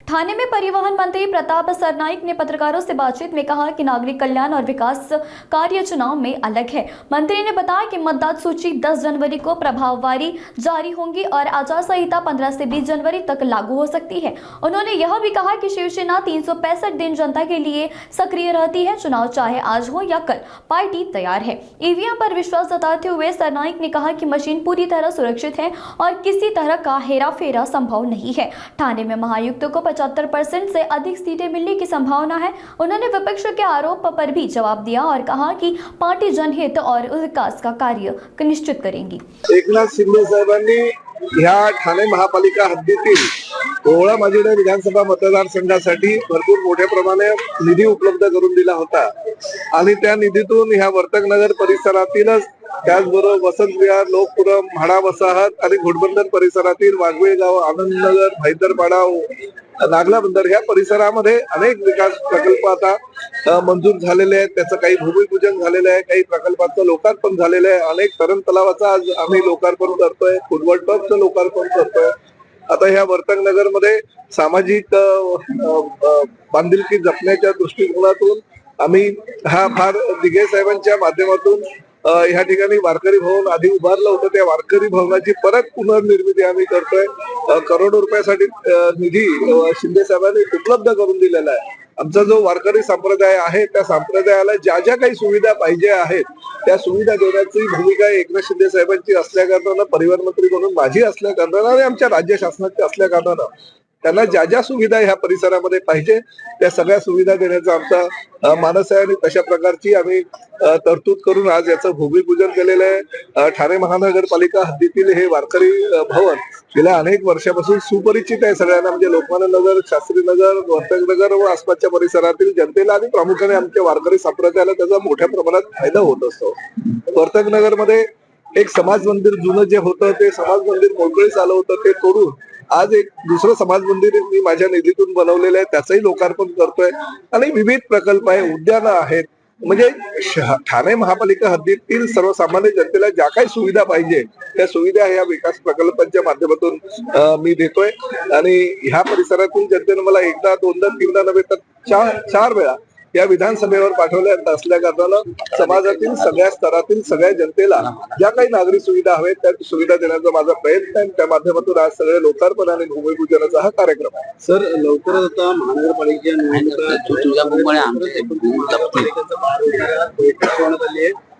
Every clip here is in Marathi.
थाने में परिवहन मंत्री प्रताप सरनाईक ने पत्रकारों से बातचीत में कहा कि नागरिक कल्याण और विकास कार्य चुनाव में अलग है। मंत्री ने बताया कि मतदाता सूची 10 जनवरी को प्रभाववारी जारी होंगी और आचार संहिता 15 से 20 जनवरी तक लागू हो सकती है। उन्होंने यह भी कहा कि शिवसेना 365 दिन जनता के लिए सक्रिय रहती है। चुनाव चाहे आज हो या कल, पार्टी तैयार है। ईवीएम पर विश्वास जताते हुए सरनाईक ने कहा कि मशीन पूरी तरह सुरक्षित है और किसी तरह का हेराफेरा संभव नहीं है। थाने में महायुक्त को 75% से अधिक सीटें मिलने की संभावना है। उन्होंने विपक्ष के आरोप पर भी जवाब दिया और कहा कि पार्टी जनहित और विकास का कार्य निश्चित करेगी। एकनाथ शिंदे साहेबांनी ह्या ठाणे महापालिका हद्दीतील कोहळा माजिवडे विधानसभा मतदारसंघासाठी भरपूर मोठ्या प्रमाणे निधी उपलब्ध करून दिला होता आणि त्या निधीतून ह्या वर्तकनगर परिसरातीलच त्याचबरोबर वसंत विहार, लोकपुरम, म्हाडा वसाहत आणि घोडबंदर परिसरातील वाघवेळ गाव, आनंदनगर, भाईदरपाडा, नागला बंदर ह्या परिसरामध्ये अनेक विकास प्रकल्प आता मंजूर झालेले आहेत। त्याचं काही भूमिपूजन झालेलं आहे, काही प्रकल्पांचं लोकार्पण झालेलं आहे। अनेक तरण तलावाचं आज आम्ही लोकार्पण करतोय, फुटबॉल टर्फचं लोकार्पण करतोय। आता ह्या वर्तकनगर मध्ये सामाजिक बांधिलकी जपण्याच्या दृष्टिकोनातून आम्ही हा फार दिघे साहेबांच्या माध्यमातून ह्या ठिकाणी वारकरी भवन आधी उभारलं होतं, त्या वारकरी भवनाची परत पुनर्निर्मिती आम्ही करतोय। करोडो रुपयासाठी निधी शिंदे साहेबांनी उपलब्ध करून दिलेला आहे। आमचा जो वारकरी संप्रदाय आहे त्या संप्रदायाला ज्या ज्या काही सुविधा पाहिजे आहेत त्या सुविधा देण्याची भूमिका एकनाथ शिंदे साहेबांची असल्या कारणानं, परिवहन मंत्री म्हणून माझी असल्या कारणानं आणि आमच्या राज्य शासनाची असल्या कारणानं त्यांना ज्या ज्या सुविधा ह्या परिसरामध्ये पाहिजे त्या सगळ्या सुविधा देण्याचा आमचा मानस आहे आणि तशा प्रकारची आम्ही तरतूद करून आज याचं भूमिपूजन केलेलं आहे। ठाणे महानगरपालिका हद्दीतील हे वारकरी भवन गेल्या अनेक वर्षापासून सुपरिचित आहे सगळ्यांना, म्हणजे लोकमान्य नगर, शास्त्रीनगर, वर्तकनगर व आसपासच्या परिसरातील जनतेला आणि प्रामुख्याने आमच्या वारकरी संप्रदायाला त्याचा मोठ्या प्रमाणात फायदा होत असतो। वर्तकनगर मध्ये एक समाज मंदिर जुनं जे होतं ते समाज मंदिर मोकळीस आलं होतं, ते तोडून आज एक दुसरं समाज मंदिर मी माझ्या निधीतून बनवलेलं आहे, त्याचंही लोकार्पण करतोय आणि विविध प्रकल्प आहे, उद्यानं आहेत। म्हणजे ठाणे महापालिका हद्दीतील सर्वसामान्य जनतेला ज्या काही सुविधा पाहिजे त्या सुविधा ह्या विकास प्रकल्पांच्या माध्यमातून मी देतोय आणि ह्या परिसरातील जनतेने मला एकदा, दोनदा, तीनदा नव्हे तर 4 वेळा या विधानसभेवर पाठवल्या असल्या कारणानं समाजातील सगळ्या स्तरातील सगळ्या जनतेला ज्या काही नागरी सुविधा हव्यात त्या सुविधा देण्याचा माझा प्रयत्न आहे। त्या माध्यमातून आज सगळे लोकार्पण आणि भूमिपूजनाचा हा कार्यक्रम आहे। सर, लवकरच आता महानगरपालिकेच्या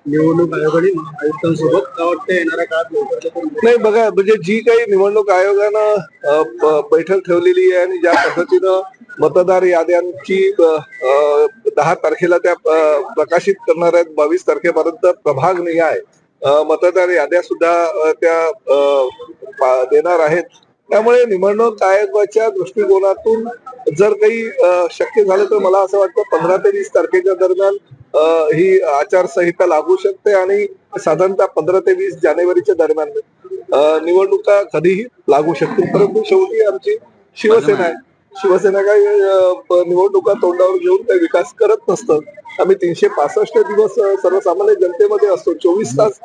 निवडणूक आयोगाने आयुक्तांसोबत का वाटतं येणाऱ्या काळात लवकर नाही बघा, म्हणजे जी काही निवडणूक आयोगानं बैठक ठेवलेली आहे आणि ज्या पद्धतीनं मतदार याद्यांची 10 तारखेला त्या प्रकाशित करणार आहेत, 22 तारखेपर्यंत प्रभाग निहाय मतदार याद्या सुद्धा त्या देणार आहेत। त्यामुळे निवडणूक आयोगाच्या दृष्टिकोनातून जर काही शक्य झालं तर मला असं वाटतं 15 ते 20 तारखेच्या दरम्यान ही आचारसंहिता लागू शकते आणि साधारणतः 15 ते 20 जानेवारीच्या दरम्यान निवडणुका कधीही लागू शकतील। परंतु शेवटी आमची शिवसेना आहे, शिवसेना काही निवडणुका तोंडावर घेऊन काही विकास करत नसतं। आम्ही 365 दिवस सर्वसामान्य जनतेमध्ये असतो, 24 तास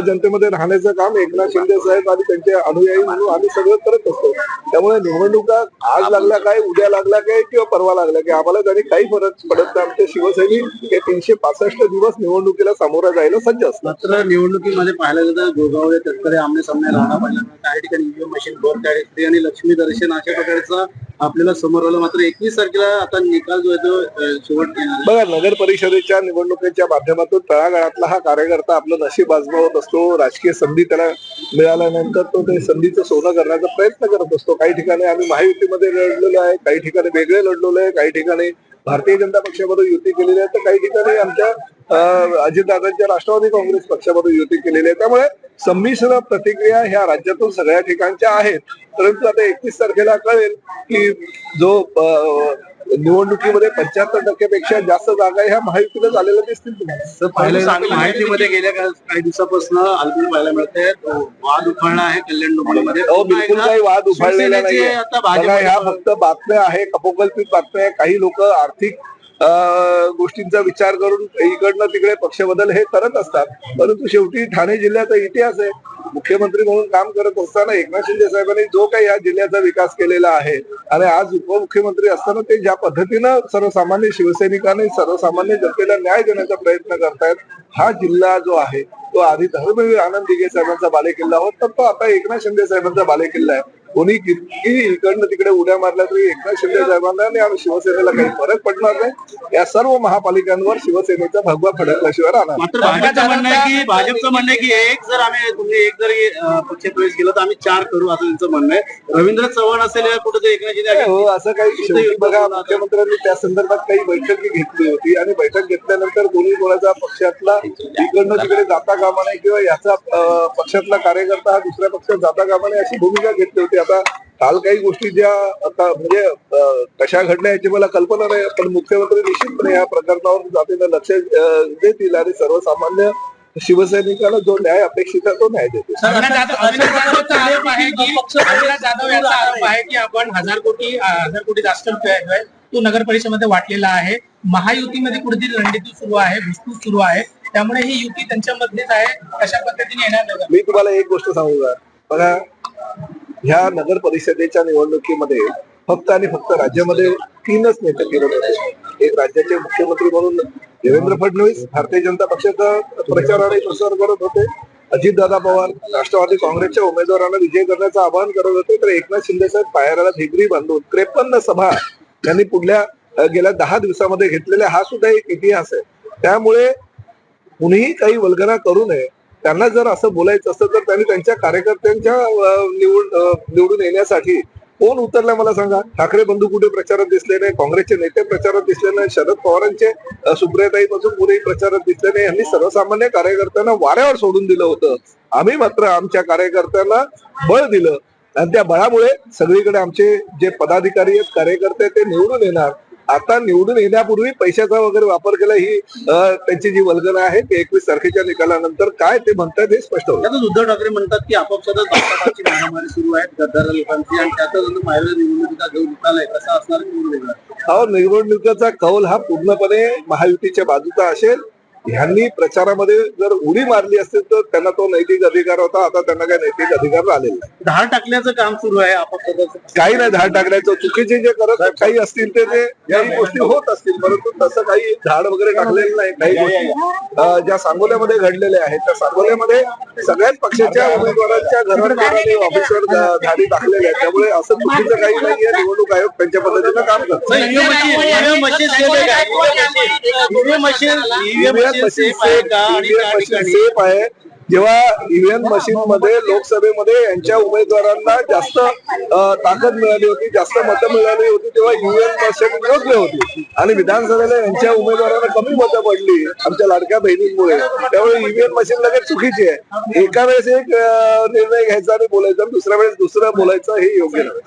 जनतेमध्ये राहण्याचं काम एकनाथ शिंदे साहेब आणि त्यांचे अनुयायी म्हणून आम्ही सगळं करत असतो। त्यामुळे निवडणुका आज लागल्या काय, उद्या लागल्या काय किंवा परवा लागल्या काय आम्हाला त्याने काही फरक पडत नाही। आमचे शिवसैनिक हे 365 दिवस निवडणुकीला सामोरं जायला सज्ज असतात। मात्र निवडणुकीमध्ये पाहायला गेलं गोगावले तत्परे आमने सामने राहणार पाहिजे, काही ठिकाणी ईव्हीएम मशीन बोर काही आणि लक्ष्मी दर्शन अशा प्रकारचा आपल्याला समोर आलं। मात्र 21 तारखेला आता निकाल जो आहे तो शेवट बघा, नगर परिषदेच्या निवडणुकीच्या माध्यमातून तळागाळातला हा कार्यकर्ता आपलं नशीब आजमावत असतो। राजकीय संधी त्याला मिळाल्यानंतर तो ते संधीचं सोनं करण्याचा प्रयत्न करत असतो। काही ठिकाणी आम्ही महायुतीमध्ये लढलेलो आहे, काही ठिकाणी वेगळे लढलेलो आहे, काही ठिकाणी भारतीय जनता पक्षामध्ये युती केलेली आहे, तर काही ठिकाणी आमच्या अजितदादांच्या राष्ट्रवादी काँग्रेस पक्षामध्ये युती केलेली आहे। त्यामुळे संमिश्र प्रतिक्रिया ह्या राज्यातून सगळ्या ठिकाणच्या आहेत। परंतु आता 31 तारखेला कळेल की जो निवडणुकीमध्ये 75% पेक्षा जास्त जागा ह्या महायुतीला झालेल्या दिसतील तुम्हाला। माहितीमध्ये गेल्या काही दिवसापासून अल्बी पाहायला मिळते, वाद उफाळला आहे कल्याण डोंबिवलीमध्ये। बिलकुल काही वाद उफाळलेला नाहीये, ह्या फक्त बातम्या आहे, कपोकल्पित बातम्या आहे। काही लोक आर्थिक गोष्टींचा विचार करून इकडनं तिकडे पक्ष बदल हे करत असतात. परंतु शेवटी ठाणे जिल्ह्याचा इतिहास आहे. मुख्यमंत्री म्हणून काम करत असताना एकनाथ शिंदे साहेबांनी जो काही या जिल्ह्याचा विकास केलेला आहे आणि आज उपमुख्यमंत्री असताना ते ज्या पद्धतीनं सर्वसामान्य शिवसैनिकांनी सर्वसामान्य जनतेला न्याय देण्याचा प्रयत्न करतायत, हा जिल्हा जो आहे तो आधी धर्मवीर आनंद दिघे साहेबांचा बालेकिल्ला होता, तर तो आता एकनाथ शिंदे साहेबांचा बालेकिल्ला आहे. कोणी किती इकडनं तिकडे उड्या मारल्या तरी एकनाथ शिंदे साहेबांना आणि शिवसेनेला काही फरक पडणार नाही. या सर्व महापालिकांवर शिवसेनेचा भगवा फडकल्याशिवाय राहणार. मात्र भाजपचं म्हणणं आहे की तुम्ही एक जरी पक्षप्रवेश केला तर आम्ही 4 करू असं त्यांचं म्हणणं आहे. रवींद्र चव्हाण असेल कुठे एकनाथ शिंदे हो असं काही शेवटी बघा, मुख्यमंत्र्यांनी त्या संदर्भात काही बैठकी घेतली होती आणि बैठक घेतल्यानंतर कोणी कोणाचा पक्षातला इकडनं तिकडे जाता कामा नये किंवा याचा पक्षातला कार्यकर्ता हा दुसऱ्या पक्षात जाता कामा नये अशी भूमिका घेतली होती. आता काल काही गोष्टी ज्या आता म्हणजे कशा घडल्या याची मला कल्पना नाही, पण मुख्यमंत्री निश्चितपणे या प्रकरणावर जातीनं लक्ष देतील आणि सर्वसामान्य शिवसैनिकांना जो न्याय अपेक्षित आहे तो न्याय देतील. अविनाश जाधव यांचा आरोप आहे की आपण 1000 कोटी राष्ट्र तो नगर परिषदेमध्ये वाटलेला आहे. महायुतीमध्ये कुठेतरी रणनीती सुरू आहे, घुसखोस सुरू आहे, त्यामुळे ही युती त्यांच्यामध्येच आहे. कशा पद्धतीने येणार नाही. मी तुम्हाला एक गोष्ट सांगू का, बघा ह्या नगर परिषदेच्या निवडणुकीमध्ये फक्त आणि फक्त राज्यामध्ये 3च नेते फिरत होते. एक राज्याचे मुख्यमंत्री म्हणून देवेंद्र फडणवीस भारतीय जनता पक्षाचा प्रचार आणि प्रसार करत होते. अजितदादा पवार राष्ट्रवादी काँग्रेसच्या उमेदवारांना विजय करण्याचं आवाहन करत होते. तर एकनाथ शिंदे साहेब पायाला ढेगरी बांधून 53 सभा त्यांनी पुढल्या गेल्या 10 दिवसामध्ये घेतलेल्या हा सुद्धा एक इतिहास आहे. त्यामुळे कुणीही काही वल्गना करू नये. त्यांना जर असं बोलायचं असतं तर त्यांनी त्यांच्या कार्यकर्त्यांच्या निवडून येण्यासाठी कोण उतरलाय मला सांगा. ठाकरे बंधू कुठे प्रचारात दिसले नाही, काँग्रेसचे नेते प्रचारात दिसले नाही, शरद पवारांचे सुप्रियाताईपासून कुठेही प्रचारात दिसले नाही. यांनी सर्वसामान्य कार्यकर्त्यांना वाऱ्यावर सोडून दिलं होतं. आम्ही मात्र आमच्या कार्यकर्त्यांना बळ दिलं आणि त्या बळामुळे सगळीकडे आमचे जे पदाधिकारी आहेत, कार्यकर्ते आहेत, ते निवडून येणार. आता निवडून येण्यापूर्वी पैशाचा वगैरे वापर केला ही त्यांची जी वल्गना आहे ती 21 तारखेच्या निकालानंतर काय ते म्हणतात हे स्पष्ट होतं. उद्धव ठाकरे म्हणतात की आपापसातच भाजपाची मारामारी सुरू आहे गद्दार लोकांची आणि त्यातच माहिती निवडणुकीचा जो निकाल आहे कसा असणार हा निवडणुकीचा कौल हा पूर्णपणे महायुतीच्या बाजूचा असेल. ह्यांनी प्रचारामध्ये जर उडी मारली असतील तर त्यांना तो नैतिक अधिकार होता. आता त्यांना काही नैतिक अधिकार राहिलेला नाही. धाड टाकण्याचं काम सुरू आहे आपापसात. काही नाही धाड टाकण्याचं, चुकीचे जे करत काही असतील ते काही गोष्टी होत असतील, परंतु तसं काही धाड वगैरे टाकलेलं नाही. काही गोष्टी ज्या सांगोल्यामध्ये घडलेल्या आहेत त्या सांगोल्यामध्ये सगळ्याच पक्षाच्या उमेदवारांच्या घरात ऑफिसवर धाडी टाकलेल्या आहेत. त्यामुळे असं चुकीचं काही नाहीये. निवडणूक आयोग त्यांच्या पद्धतीनं काम करतो. सेफ आहे. जेव्हा ईव्हीएम मशीन मध्ये लोकसभेमध्ये यांच्या उमेदवारांना जास्त ताकद मिळाली होती, जास्त मतं मिळाली होती, तेव्हा ईव्हीएम मशीन योग्य होती आणि विधानसभेला यांच्या उमेदवारांना कमी मतं पडली आमच्या लाडक्या बहिणींमुळे. त्यामुळे ईव्हीएम मशीन लगेच चुकीची आहे. एका वेळेस एक निर्णय घ्यायचा आणि बोलायचा, दुसऱ्या वेळेस दुसरं बोलायचं हे योग्य नाही.